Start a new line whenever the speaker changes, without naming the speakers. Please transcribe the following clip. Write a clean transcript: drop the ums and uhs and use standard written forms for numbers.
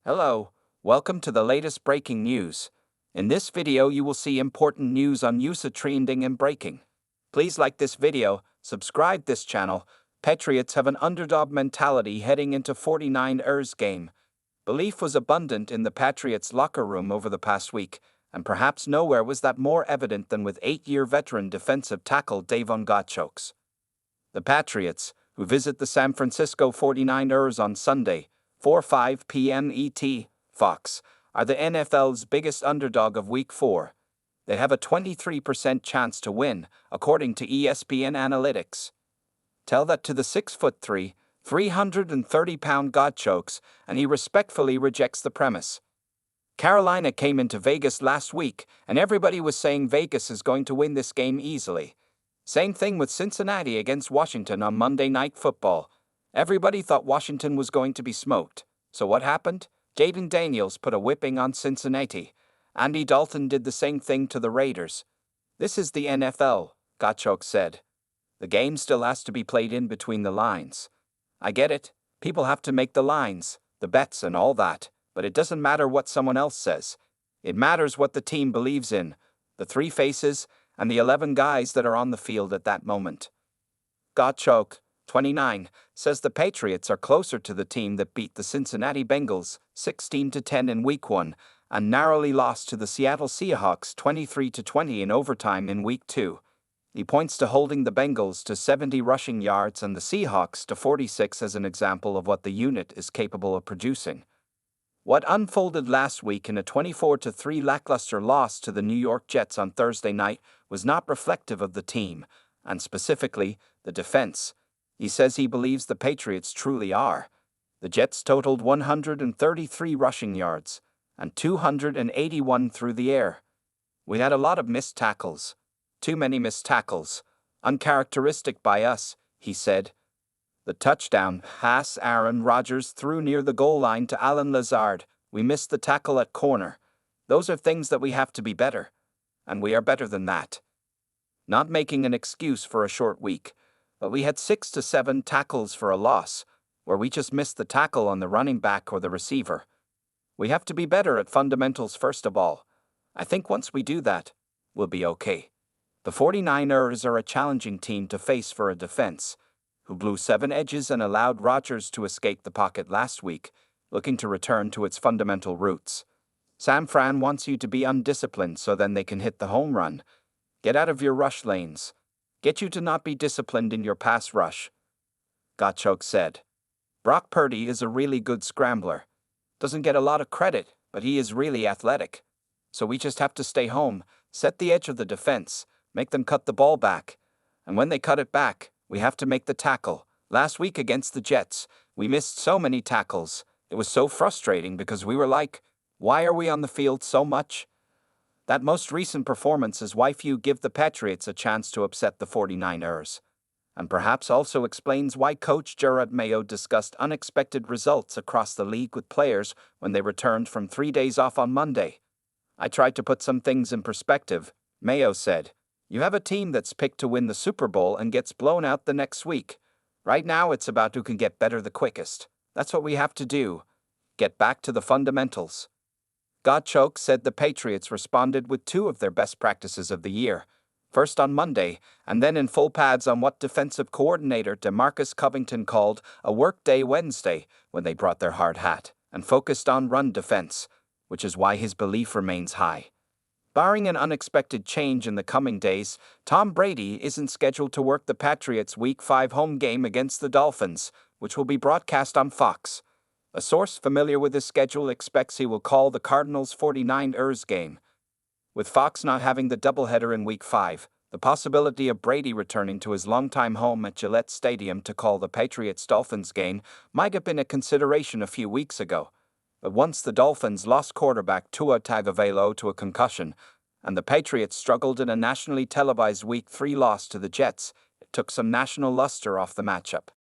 Hello, welcome to the latest breaking news. In this video you will see important news on USA trending and breaking. Please like this video, subscribe this channel. Patriots have an underdog mentality heading into 49ers game. Belief was abundant in the Patriots locker room over the past week, and perhaps nowhere was that more evident than with 8-year veteran defensive tackle Davon Godchaux. The Patriots, who visit the San Francisco 49ers on Sunday, 4:05 p.m. ET, Fox, are the NFL's biggest underdog of Week 4. They have a 23% chance to win, according to ESPN Analytics. Tell that to the 6'3", 330-pound Godchaux, and he respectfully rejects the premise. Carolina came into Vegas last week, and everybody was saying Vegas is going to win this game easily. Same thing with Cincinnati against Washington on Monday Night Football. Everybody thought Washington was going to be smoked. So what happened? Jayden Daniels put a whipping on Cincinnati. Andy Dalton did the same thing to the Raiders. This is the NFL, Godchaux said. The game still has to be played in between the lines. I get it. People have to make the lines, the bets and all that, but it doesn't matter what someone else says. It matters what the team believes in, the three faces, and the 11 guys that are on the field at that moment. Godchaux, 29, says the Patriots are closer to the team that beat the Cincinnati Bengals 16-10 in Week 1 and narrowly lost to the Seattle Seahawks 23-20 in overtime in Week 2. He points to holding the Bengals to 70 rushing yards and the Seahawks to 46 as an example of what the unit is capable of producing. What unfolded last week in a 24-3 lackluster loss to the New York Jets on Thursday night was not reflective of the team, and specifically, the defense. He says he believes the Patriots truly are. The Jets totaled 133 rushing yards and 281 through the air. We had a lot of missed tackles. Too many missed tackles. Uncharacteristic by us, he said. The touchdown pass Aaron Rodgers threw near the goal line to Allen Lazard. We missed the tackle at corner. Those are things that we have to be better. And we are better than that. Not making an excuse for a short week, but we had 6 to 7 tackles for a loss, where we just missed the tackle on the running back or the receiver. We have to be better at fundamentals first of all. I think once we do that, we'll be okay. The 49ers are a challenging team to face for a defense, who blew 7 edges and allowed Rodgers to escape the pocket last week, looking to return to its fundamental roots. San Fran wants you to be undisciplined so then they can hit the home run. Get out of your rush lanes. Get you to not be disciplined in your pass rush. Godchaux said. Brock Purdy is a really good scrambler. Doesn't get a lot of credit, but he is really athletic. So we just have to stay home, set the edge of the defense, make them cut the ball back. And when they cut it back, we have to make the tackle. Last week against the Jets, we missed so many tackles. It was so frustrating because we were like, why are we on the field so much? That most recent performance is why few give the Patriots a chance to upset the 49ers. And perhaps also explains why Coach Jerod Mayo discussed unexpected results across the league with players when they returned from 3 days off on Monday. I tried to put some things in perspective, Mayo said. You have a team that's picked to win the Super Bowl and gets blown out the next week. Right now it's about who can get better the quickest. That's what we have to do. Get back to the fundamentals. Godchaux said the Patriots responded with 2 of their best practices of the year, first on Monday and then in full pads on what defensive coordinator DeMarcus Covington called a workday Wednesday when they brought their hard hat and focused on run defense, which is why his belief remains high. Barring an unexpected change in the coming days, Tom Brady isn't scheduled to work the Patriots' Week 5 home game against the Dolphins, which will be broadcast on Fox. A source familiar with his schedule expects he will call the Cardinals' 49ers game. With Fox not having the doubleheader in Week 5, the possibility of Brady returning to his longtime home at Gillette Stadium to call the Patriots-Dolphins game might have been a consideration a few weeks ago. But once the Dolphins lost quarterback Tua Tagovailoa to a concussion, and the Patriots struggled in a nationally televised Week 3 loss to the Jets, it took some national luster off the matchup.